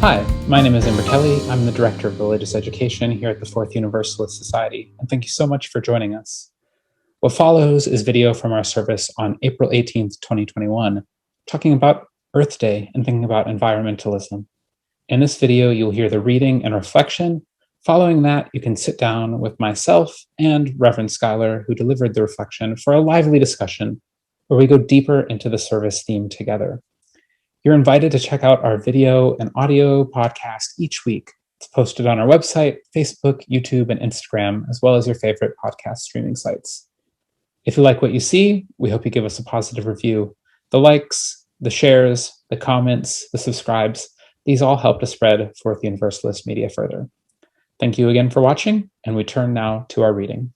Hi, my name is Amber Kelly. I'm the Director of Religious Education here at the Fourth Universalist Society, and thank you so much for joining us. What follows is video from our service on April 18th, 2021, talking about Earth Day and thinking about environmentalism. In this video, you'll hear the reading and reflection. Following that, you can sit down with myself and Reverend Schuyler, who delivered the reflection, for a lively discussion where we go deeper into the service theme together. You're invited to check out our video and audio podcast each week. It's posted on our website, Facebook, YouTube, and Instagram, as well as your favorite podcast streaming sites. If you like what you see, we hope you give us a positive review. The likes, the shares, the comments, the subscribes, these all help to spread Fourth Universalist media further. Thank you again for watching, and we turn now to our reading.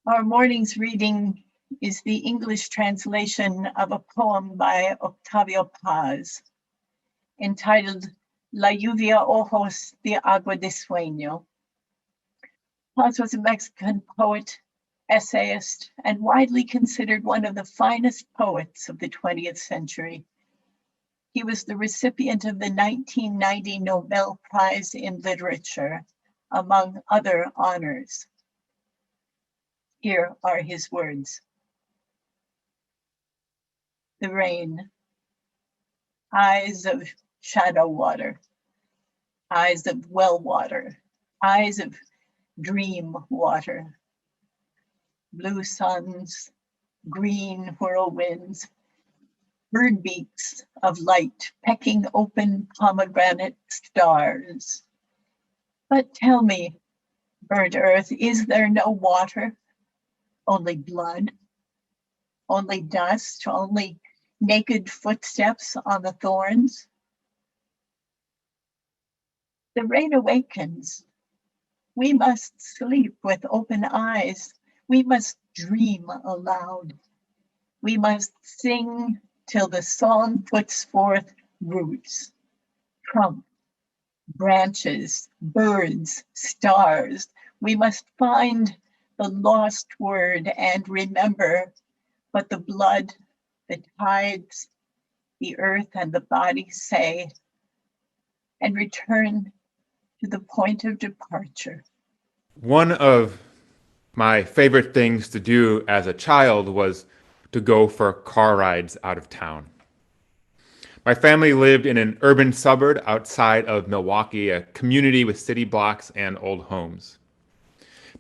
Our morning's reading is the English translation of a poem by Octavio Paz, entitled La lluvia ojos de agua de sueño. Paz was a Mexican poet, essayist, and widely considered one of the finest poets of the 20th century. He was the recipient of the 1990 Nobel Prize in Literature, among other honors. Here are his words. The rain, eyes of shadow water, eyes of well water, eyes of dream water, blue suns, green whirlwinds, bird beaks of light pecking open pomegranate stars. But tell me, burnt earth, is there no water? Only blood, only dust, only naked footsteps on the thorns? The rain awakens. We must sleep with open eyes. We must dream aloud. We must sing till the song puts forth roots, trunk, branches, birds, stars. We must find the lost word and remember what the blood, the tides, the earth, and the body say, and return to the point of departure. One of my favorite things to do as a child was to go for car rides out of town. My family lived in an urban suburb outside of Milwaukee, a community with city blocks and old homes.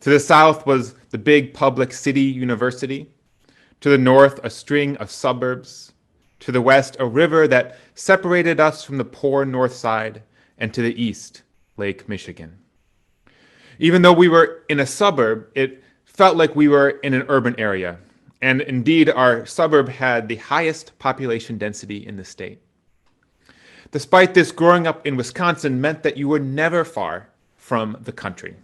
To the south was the big public city university. To the north, a string of suburbs. To the west, a river that separated us from the poor north side. And to the east, Lake Michigan. Even though we were in a suburb, it felt like we were in an urban area. And indeed, our suburb had the highest population density in the state. Despite this, growing up in Wisconsin meant that you were never far from the country.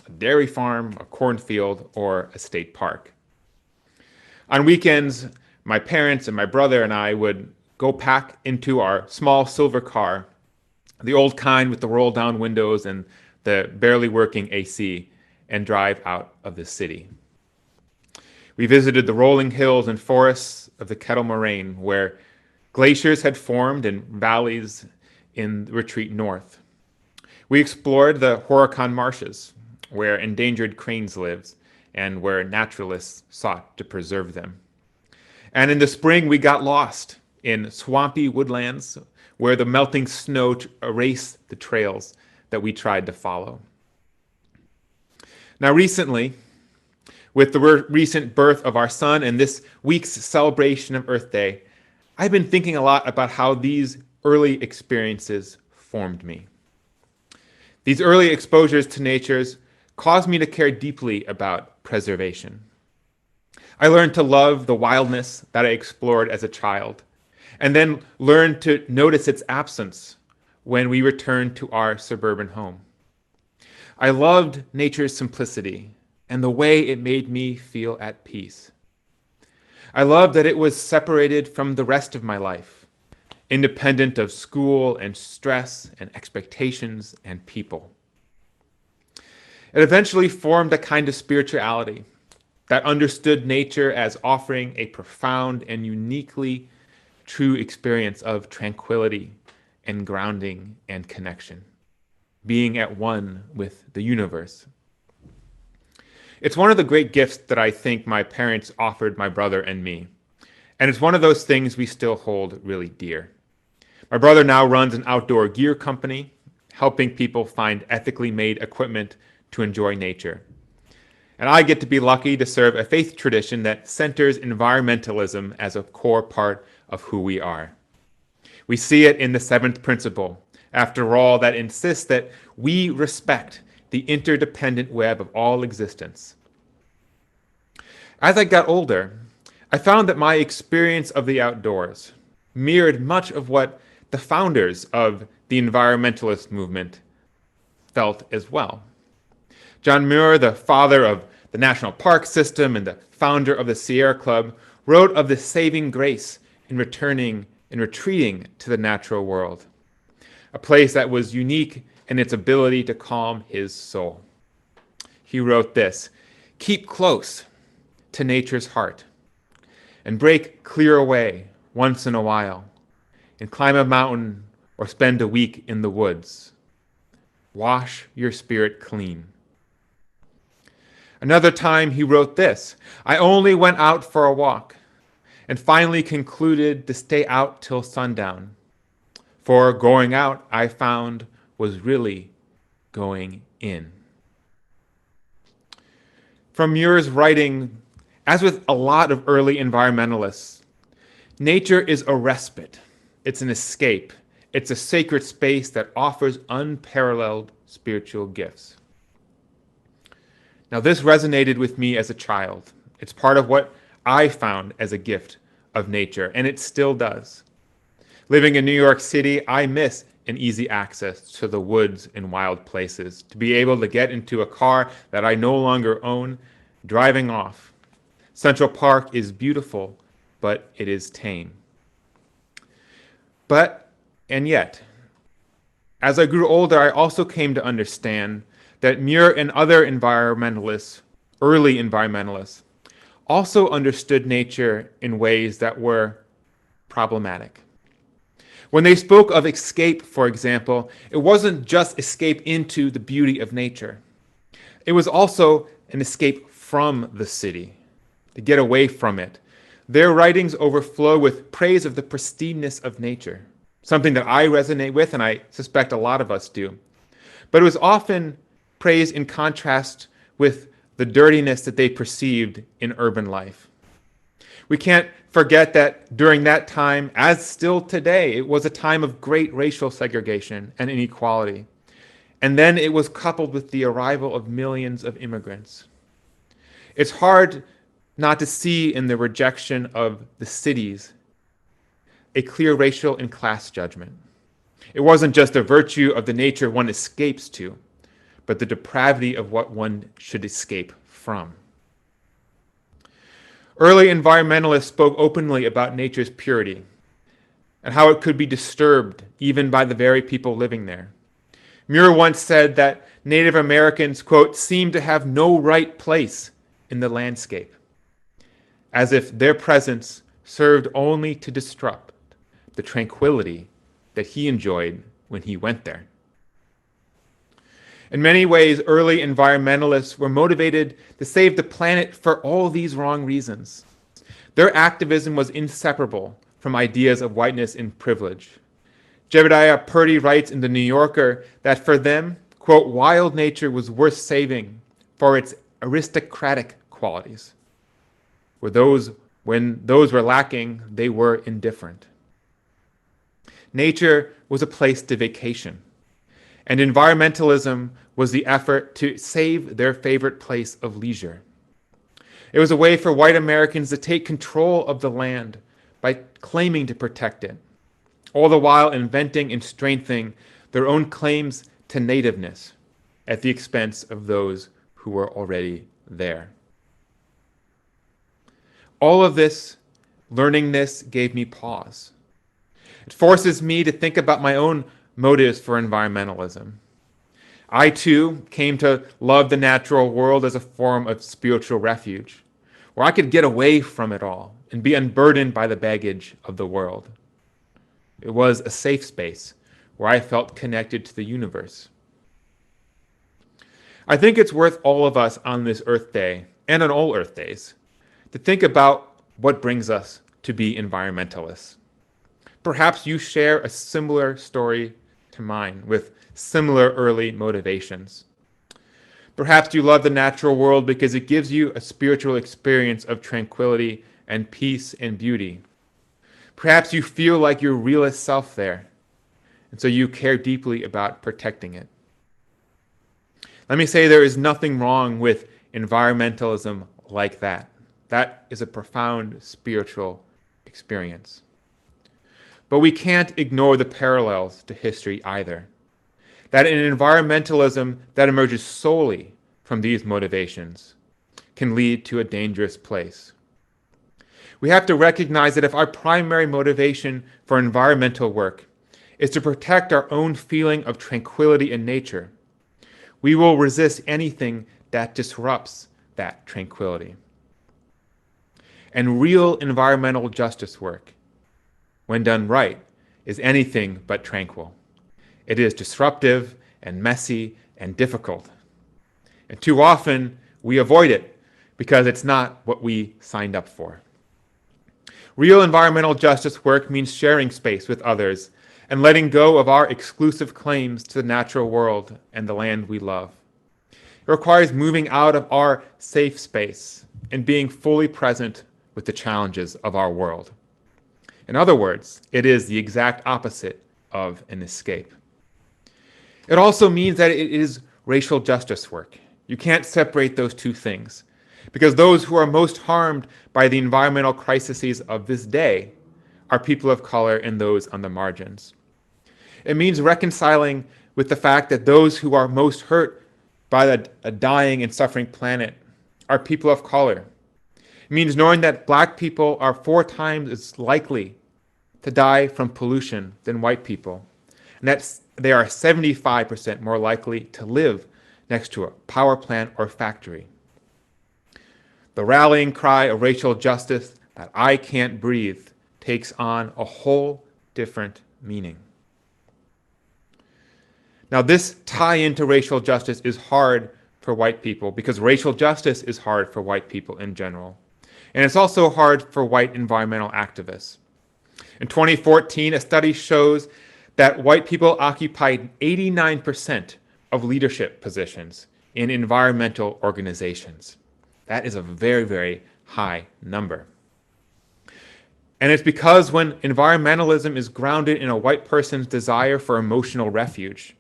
A dairy farm, a cornfield, or a state park. On weekends, my parents and my brother and I would go pack into our small silver car, the old kind with the roll-down windows and the barely working AC, and drive out of the city. We visited the rolling hills and forests of the Kettle Moraine, where glaciers had formed in valleys in the retreat north. We explored the Horicon marshes, where endangered cranes lived and where naturalists sought to preserve them. And in the spring, we got lost in swampy woodlands where the melting snow erased the trails that we tried to follow. Now recently, with the recent birth of our son and this week's celebration of Earth Day, I've been thinking a lot about how these early experiences formed me. These early exposures to nature caused me to care deeply about preservation. I learned to love the wildness that I explored as a child, and then learned to notice its absence when we returned to our suburban home. I loved nature's simplicity and the way it made me feel at peace. I loved that it was separated from the rest of my life, independent of school and stress and expectations and people. It eventually formed a kind of spirituality that understood nature as offering a profound and uniquely true experience of tranquility and grounding and connection, being at one with the universe. It's one of the great gifts that I think my parents offered my brother and me, and it's one of those things we still hold really dear. My brother now runs an outdoor gear company, helping people find ethically made equipment to enjoy nature. And I get to be lucky to serve a faith tradition that centers environmentalism as a core part of who we are. We see it in the seventh principle, after all, that insists that we respect the interdependent web of all existence. As I got older, I found that my experience of the outdoors mirrored much of what the founders of the environmentalist movement felt as well. John Muir, the father of the National Park System and the founder of the Sierra Club, wrote of the saving grace in retreating to the natural world, a place that was unique in its ability to calm his soul. He wrote this: "Keep close to nature's heart and break clear away once in a while and climb a mountain or spend a week in the woods. Wash your spirit clean." Another time he wrote this: "I only went out for a walk and finally concluded to stay out till sundown. For going out, I found, was really going in." From Muir's writing, as with a lot of early environmentalists, nature is a respite. It's an escape. It's a sacred space that offers unparalleled spiritual gifts. Now, this resonated with me as a child. It's part of what I found as a gift of nature, and it still does. Living in New York City, I miss an easy access to the woods and wild places, to be able to get into a car that I no longer own, driving off. Central Park is beautiful, but it is tame. And yet, as I grew older, I also came to understand that Muir and other environmentalists, early environmentalists, also understood nature in ways that were problematic. When they spoke of escape, for example, it wasn't just escape into the beauty of nature. It was also an escape from the city, to get away from it. Their writings overflow with praise of the pristineness of nature, something that I resonate with, and I suspect a lot of us do. But it was often praise in contrast with the dirtiness that they perceived in urban life. We can't forget that during that time, as still today, it was a time of great racial segregation and inequality. And then it was coupled with the arrival of millions of immigrants. It's hard not to see in the rejection of the cities a clear racial and class judgment. It wasn't just a virtue of the nature one escapes to, but the depravity of what one should escape from. Early environmentalists spoke openly about nature's purity and how it could be disturbed even by the very people living there. Muir once said that Native Americans, quote, "seem to have no right place in the landscape, as if their presence served only to disrupt the tranquility that he enjoyed when he went there." In many ways, early environmentalists were motivated to save the planet for all these wrong reasons. Their activism was inseparable from ideas of whiteness and privilege. Jedediah Purdy writes in The New Yorker that for them, quote, "wild nature was worth saving for its aristocratic qualities. When those were lacking, they were indifferent." Nature was a place to vacation, and environmentalism was the effort to save their favorite place of leisure. It was a way for white Americans to take control of the land by claiming to protect it, all the while inventing and strengthening their own claims to nativeness at the expense of those who were already there. All of this, learning this, gave me pause. It forces me to think about my own motives for environmentalism. I too came to love the natural world as a form of spiritual refuge, where I could get away from it all and be unburdened by the baggage of the world. It was a safe space where I felt connected to the universe. I think it's worth all of us on this Earth Day, and on all Earth Days, to think about what brings us to be environmentalists. Perhaps you share a similar story to mine with similar early motivations. Perhaps you love the natural world because it gives you a spiritual experience of tranquility and peace and beauty. Perhaps you feel like your realest self there, and so you care deeply about protecting it. Let me say there is nothing wrong with environmentalism like that. That is a profound spiritual experience. But we can't ignore the parallels to history either. That an environmentalism that emerges solely from these motivations can lead to a dangerous place. We have to recognize that if our primary motivation for environmental work is to protect our own feeling of tranquility in nature, we will resist anything that disrupts that tranquility. And real environmental justice work, when done right, is anything but tranquil. It is disruptive and messy and difficult. And too often we avoid it because it's not what we signed up for. Real environmental justice work means sharing space with others and letting go of our exclusive claims to the natural world and the land we love. It requires moving out of our safe space and being fully present with the challenges of our world. In other words, it is the exact opposite of an escape. It also means that it is racial justice work. You can't separate those two things, because those who are most harmed by the environmental crises of this day are people of color and those on the margins. It means reconciling with the fact that those who are most hurt by a dying and suffering planet are people of color. It means knowing that Black people are 4 times as likely to die from pollution than white people, and that they are 75% more likely to live next to a power plant or factory. The rallying cry of racial justice that I can't breathe takes on a whole different meaning. Now, this tie into racial justice is hard for white people because racial justice is hard for white people in general. And it's also hard for white environmental activists. In 2014, a study shows that white people occupied 89% of leadership positions in environmental organizations. That is a very, very high number. And it's because when environmentalism is grounded in a white person's desire for emotional refuge,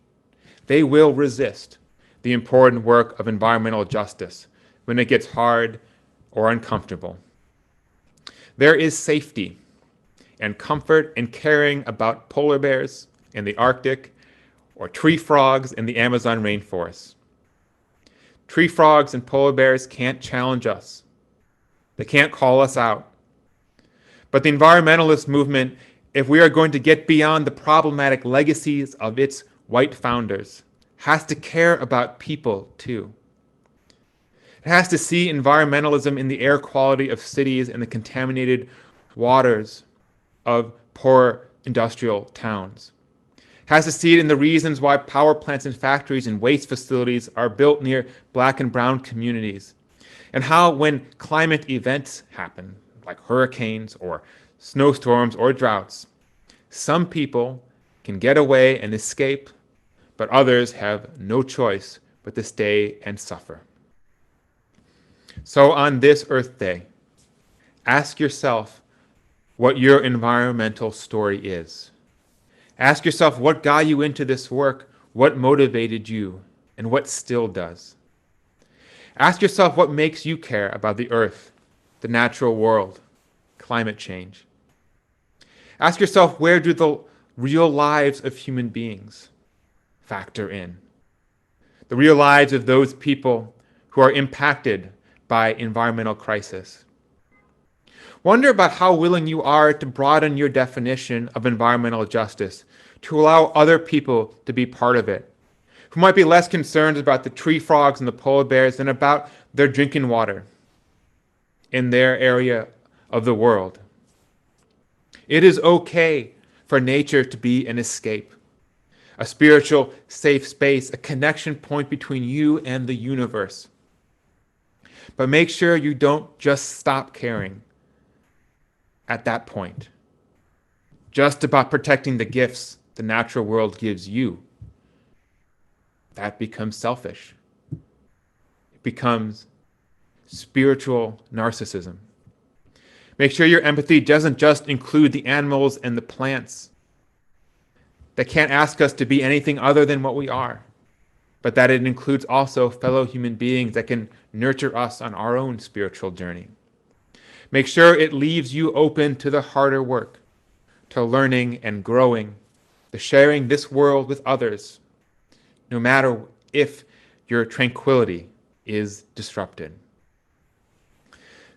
they will resist the important work of environmental justice when it gets hard or uncomfortable. There is safety and comfort in caring about polar bears in the Arctic or tree frogs in the Amazon rainforest. Tree frogs and polar bears can't challenge us. They can't call us out. But the environmentalist movement, if we are going to get beyond the problematic legacies of its white founders, has to care about people too. It has to see environmentalism in the air quality of cities and the contaminated waters of poor industrial towns. It has to see it in the reasons why power plants and factories and waste facilities are built near Black and brown communities, and how when climate events happen, like hurricanes or snowstorms or droughts, some people can get away and escape, but others have no choice but to stay and suffer. So on this Earth Day, ask yourself what your environmental story is. Ask yourself what got you into this work, what motivated you, and what still does. Ask yourself what makes you care about the earth, the natural world, climate change. Ask yourself, where do the real lives of human beings factor in? The real lives of those people who are impacted by environmental crisis. Wonder about how willing you are to broaden your definition of environmental justice to allow other people to be part of it, who might be less concerned about the tree frogs and the polar bears than about their drinking water in their area of the world. It is okay for nature to be an escape, a spiritual safe space, a connection point between you and the universe. But make sure you don't just stop caring at that point, just about protecting the gifts the natural world gives you. That becomes selfish. It becomes spiritual narcissism. Make sure your empathy doesn't just include the animals and the plants that can't ask us to be anything other than what we are, but that it includes also fellow human beings that can nurture us on our own spiritual journey. Make sure it leaves you open to the harder work, to learning and growing, to sharing this world with others, no matter if your tranquility is disrupted.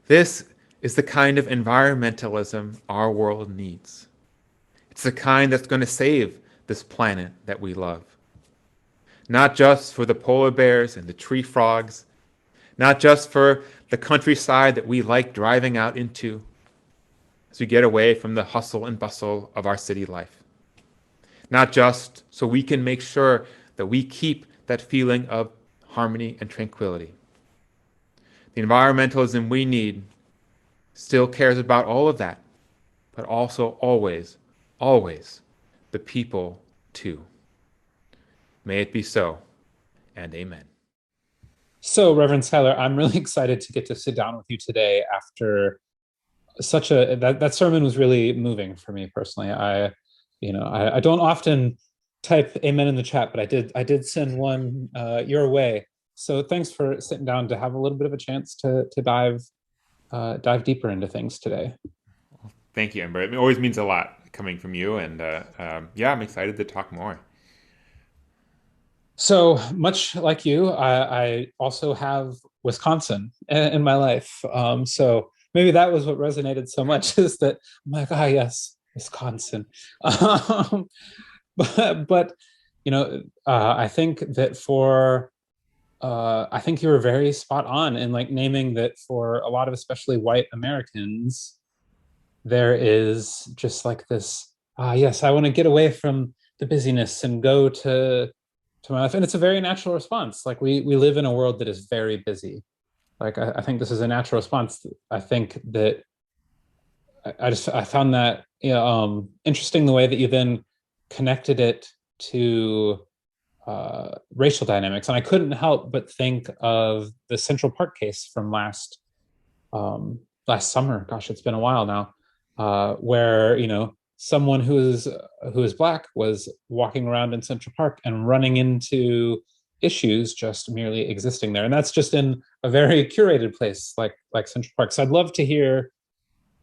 This is the kind of environmentalism our world needs. It's the kind that's going to save this planet that we love. Not just for the polar bears and the tree frogs, not just for the countryside that we like driving out into as we get away from the hustle and bustle of our city life. Not just so we can make sure that we keep that feeling of harmony and tranquility. The environmentalism we need still cares about all of that, but also always, always the people too. May it be so, and amen. So, Reverend Schuyler, I'm really excited to get to sit down with you today after that sermon was really moving for me personally. I don't often type amen in the chat, but I did send one your way. So thanks for sitting down to have a little bit of a chance to dive deeper into things today. Thank you, Amber. It always means a lot coming from you, and I'm excited to talk more. So much like you, I also have Wisconsin in my life. So maybe that was what resonated so much, is that I'm like, yes, Wisconsin. But I think that I think you were very spot on in like naming that for a lot of especially white Americans, there is just like this, yes, I want to get away from the busyness and go to my life. And it's a very natural response. Like we live in a world that is very busy. Like I think this is a natural response. I think that I found that interesting, the way that you then connected it to racial dynamics. And I couldn't help but think of the Central Park case from last summer. Gosh, it's been a while now, where someone who is Black was walking around in Central Park and running into issues just merely existing there, and that's just in a very curated place like Central Park. So I'd love to hear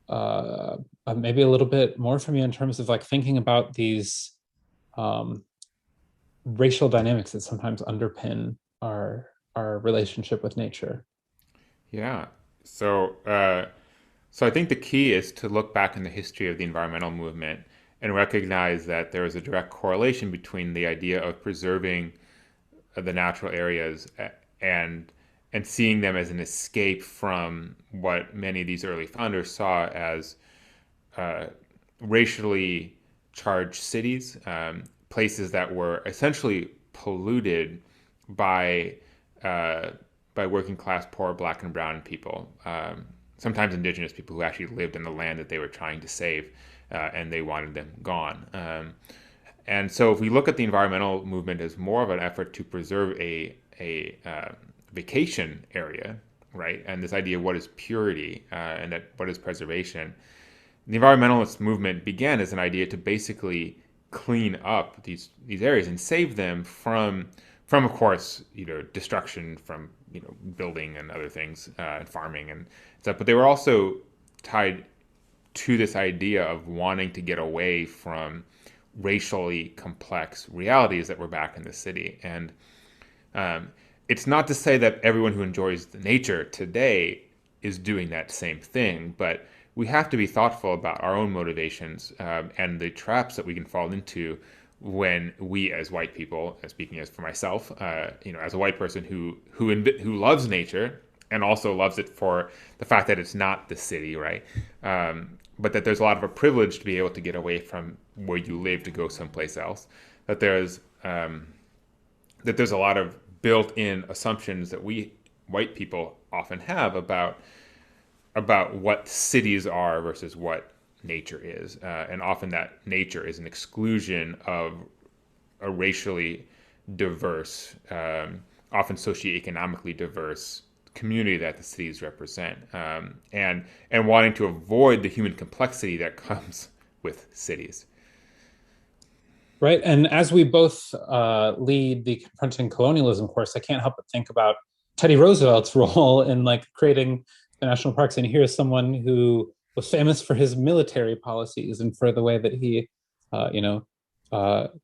maybe a little bit more from you in terms of like thinking about these racial dynamics that sometimes underpin our relationship with nature. Yeah. So I think the key is to look back in the history of the environmental movement and recognize that there is a direct correlation between the idea of preserving the natural areas and seeing them as an escape from what many of these early founders saw as racially charged cities, places that were essentially polluted by working class, poor, Black and brown people. Sometimes indigenous people who actually lived in the land that they were trying to save, and they wanted them gone. And so if we look at the environmental movement as more of an effort to preserve a vacation area, right, and this idea of what is purity and that what is preservation, the environmentalist movement began as an idea to basically clean up these areas and save them from of course, destruction from building and other things, and farming and stuff. But they were also tied to this idea of wanting to get away from racially complex realities that were back in the city. And it's not to say that everyone who enjoys the nature today is doing that same thing, but we have to be thoughtful about our own motivations, and the traps that we can fall into when we, as white people, speaking as for myself, as a white person who loves nature and also loves it for the fact that it's not the city, right? But that there's a lot of a privilege to be able to get away from where you live to go someplace else. That there's a lot of built-in assumptions that we white people often have about what cities are versus what nature is, and often that nature is an exclusion of a racially diverse, often socioeconomically diverse community that the cities represent, and wanting to avoid the human complexity that comes with cities. Right. And as we both lead the Confronting Colonialism course, I can't help but think about Teddy Roosevelt's role in like creating the national parks. And here's someone who was famous for his military policies and for the way that he,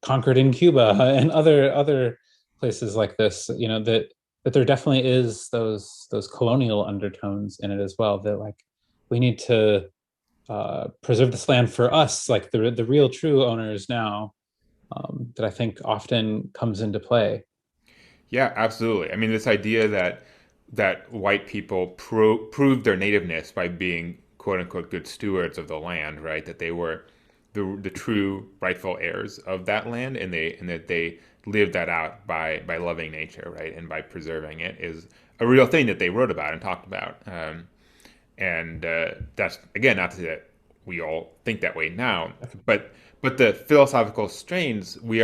conquered in Cuba and other places like this. That there definitely is those colonial undertones in it as well. That like we need to preserve this land for us, like the real true owners now. That I think often comes into play. Yeah, absolutely. I mean, this idea that white people proved their nativeness by being quote unquote good stewards of the land, right? That they were the true rightful heirs of that land, and that they lived that out by loving nature, right, and by preserving it is a real thing that they wrote about and talked about. And that's again not to say that we all think that way now, but the philosophical strains we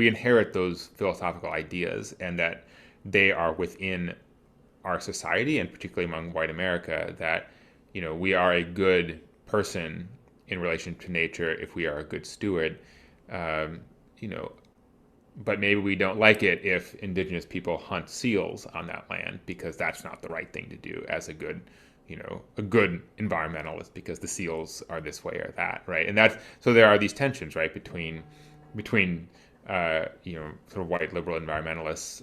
inherit those philosophical ideas, and that they are within our society, and particularly among white America, that we are a good person in relation to nature if we are a good steward. But maybe we don't like it if indigenous people hunt seals on that land, because that's not the right thing to do as a good environmentalist, because the seals are this way or that, right? And that's so there are these tensions, right, between sort of white liberal environmentalists,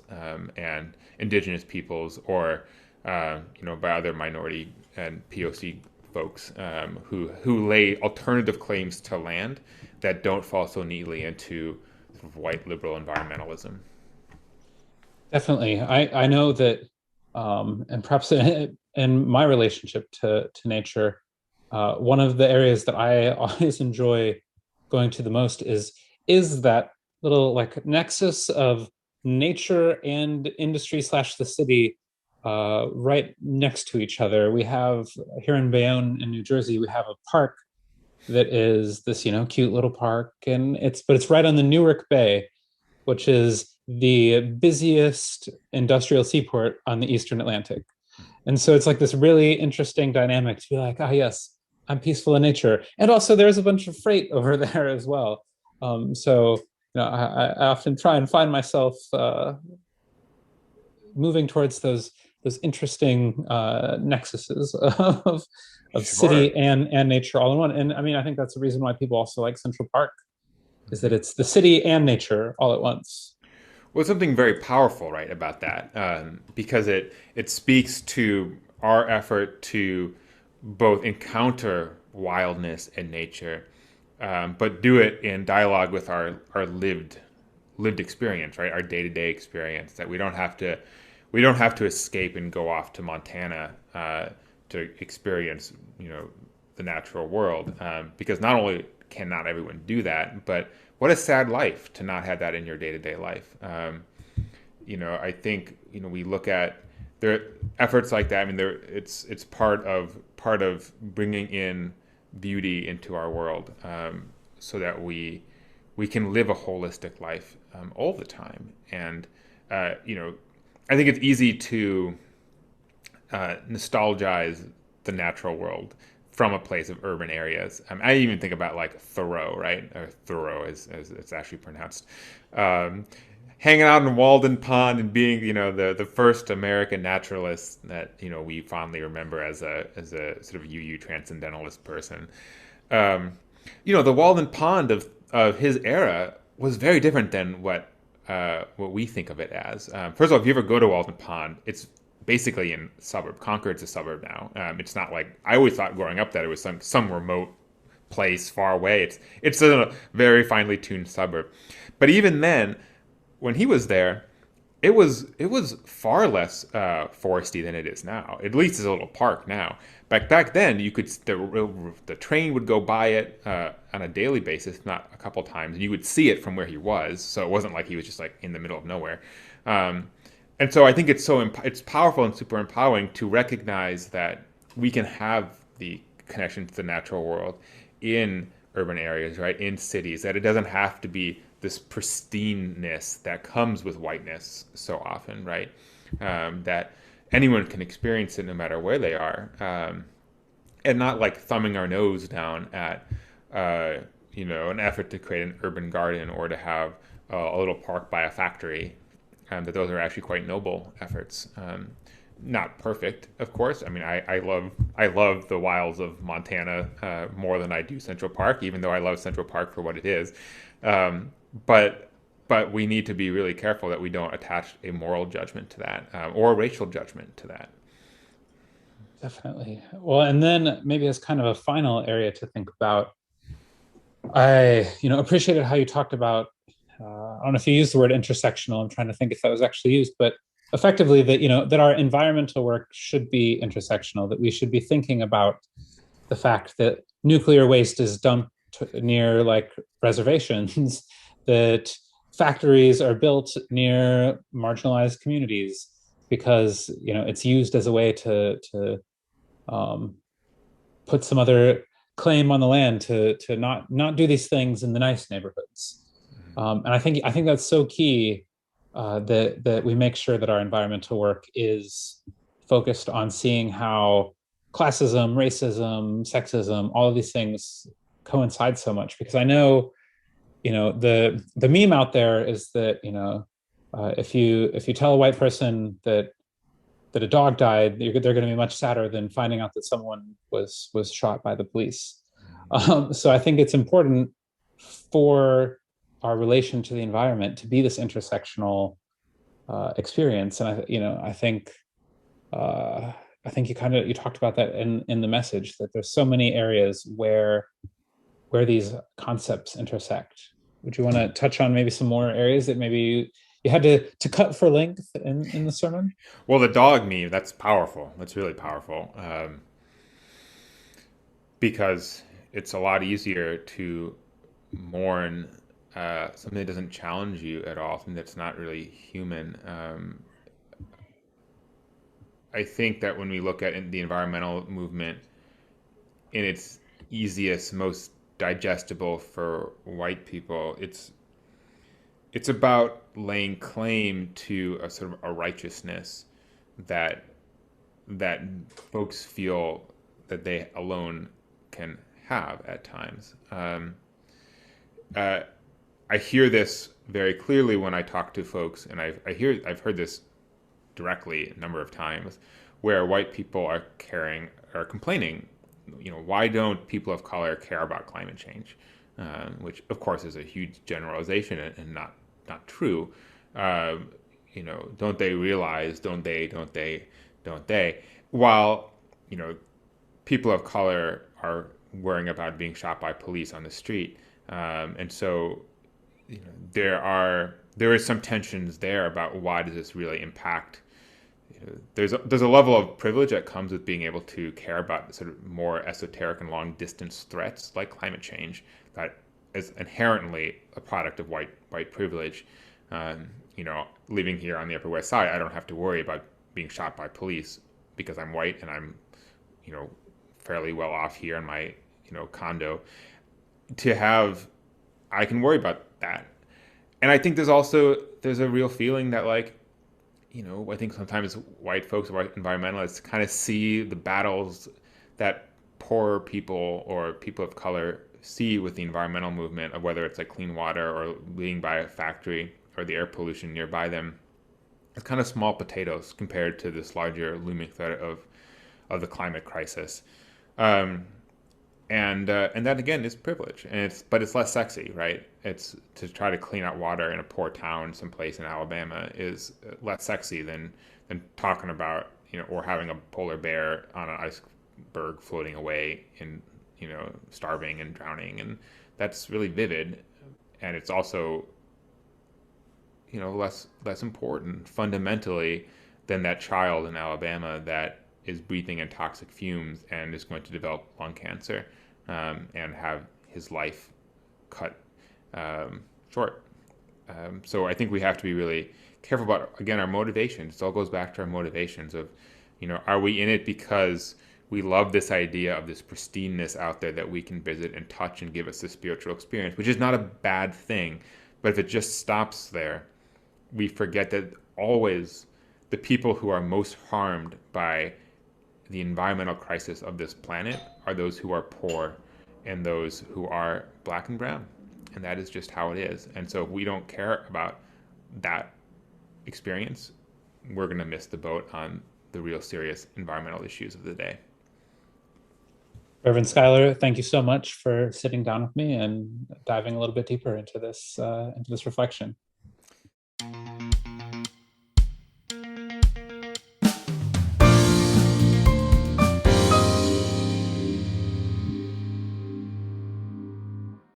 and indigenous peoples, or by other minority and POC folks, who lay alternative claims to land that don't fall so neatly into sort of white liberal environmentalism. Definitely, I know that, and perhaps in my relationship to nature, one of the areas that I always enjoy going to the most is that little like nexus of nature and industry slash the city, right next to each other. We have here in Bayonne in New Jersey, we have a park that is this cute little park, and it's right on the Newark Bay, which is the busiest industrial seaport on the Eastern Atlantic. And so it's like this really interesting dynamic to be like, ah, yes, I'm peaceful in nature. And also there's a bunch of freight over there as well. I often try and find myself moving towards those interesting nexuses of Sure. city and nature all in one. And I mean, I think that's the reason why people also like Central Park, is that it's the city and nature all at once. Well, something very powerful, right, about that, because it speaks to our effort to both encounter wildness and nature, but do it in dialogue with our lived experience, right, our day to day experience. That we don't have to escape and go off to Montana to experience the natural world, because not only can not everyone do that, but what a sad life to not have that in your day-to-day life. I think we look at there efforts like that. I mean, it's part of bringing in beauty into our world, so that we can live a holistic life all the time. And I think it's easy to nostalgize the natural world from a place of urban areas. I even think about like Thoreau, right? Or Thoreau, as it's actually pronounced. hanging out in Walden Pond and being, the first American naturalist that, we fondly remember as a sort of UU transcendentalist person. Um, the Walden Pond of his era was very different than what we think of it as. First of all, if you ever go to Walden Pond, it's basically in a suburb. Concord's a suburb now. It's not like I always thought growing up that it was some remote place far away. It's a very finely tuned suburb. But even then, when he was there, it was far less foresty than it is now. At least it's a little park now. Back then, you could the train would go by it on a daily basis, if not a couple times, and you would see it from where he was. So it wasn't like he was just like in the middle of nowhere. And so I think it's powerful and super empowering to recognize that we can have the connection to the natural world in urban areas, right? In cities, that it doesn't have to be this pristineness that comes with whiteness so often, right? That anyone can experience it no matter where they are, and not like thumbing our nose down at, an effort to create an urban garden or to have a little park by a factory. That those are actually quite noble efforts. Not perfect, of course. I mean, I love the wilds of Montana more than I do Central Park, even though I love Central Park for what it is. But we need to be really careful that we don't attach a moral judgment to that or a racial judgment to that. Definitely. Well, and then maybe as kind of a final area to think about, I appreciated how you talked about. I don't know if you used the word intersectional. I'm trying to think if that was actually used, but effectively that our environmental work should be intersectional. That we should be thinking about the fact that nuclear waste is dumped near like reservations, that factories are built near marginalized communities because it's used as a way to put some other claim on the land to not do these things in the nice neighborhoods. And I think that's so key, that we make sure that our environmental work is focused on seeing how classism, racism, sexism, all of these things coincide so much. Because I know, the meme out there is that if you tell a white person that a dog died, they're going to be much sadder than finding out that someone was shot by the police. So I think it's important for our relation to the environment to be this intersectional experience. And I think you talked about that in the message, that there's so many areas where these concepts intersect. Would you want to touch on maybe some more areas that maybe you had to cut for length in the sermon? Well, the dog meme, that's powerful. That's really powerful. Because it's a lot easier to mourn something that doesn't challenge you at all, something that's not really human. I think that when we look at the environmental movement in its easiest, most digestible for white people, it's about laying claim to a sort of a righteousness that folks feel that they alone can have at times. I hear this very clearly when I talk to folks, and I've heard this directly a number of times, where white people are complaining, why don't people of color care about climate change? Which of course is a huge generalization and not true. Don't they realize? Don't they? While people of color are worrying about being shot by police on the street, and so there is some tensions there about why does this really impact. There's a level of privilege that comes with being able to care about sort of more esoteric and long distance threats like climate change that is inherently a product of white privilege. Living here on the Upper West Side, I don't have to worry about being shot by police because I'm white and I'm fairly well off here in my condo. I can worry about that. And I think there's a real feeling that I think sometimes white folks, white environmentalists kind of see the battles that poorer people or people of color see with the environmental movement, of whether it's like clean water or being by a factory or the air pollution nearby them is kind of small potatoes compared to this larger looming threat of the climate crisis. Um, and that again is privilege, and it's less sexy, right? It's to try to clean out water in a poor town someplace in Alabama is less sexy than talking about, or having a polar bear on an iceberg floating away in, starving and drowning, and that's really vivid, and it's also, less important fundamentally than that child in Alabama that is breathing in toxic fumes and is going to develop lung cancer, and have his life cut short. So I think we have to be really careful about, again, our motivations. It all goes back to our motivations of, are we in it because we love this idea of this pristineness out there that we can visit and touch and give us this spiritual experience, which is not a bad thing. But if it just stops there, we forget that always the people who are most harmed by the environmental crisis of this planet are those who are poor and those who are black and brown. And that is just how it is. And so if we don't care about that experience, we're going to miss the boat on the real serious environmental issues of the day. Reverend Schuyler, thank you so much for sitting down with me and diving a little bit deeper into this reflection.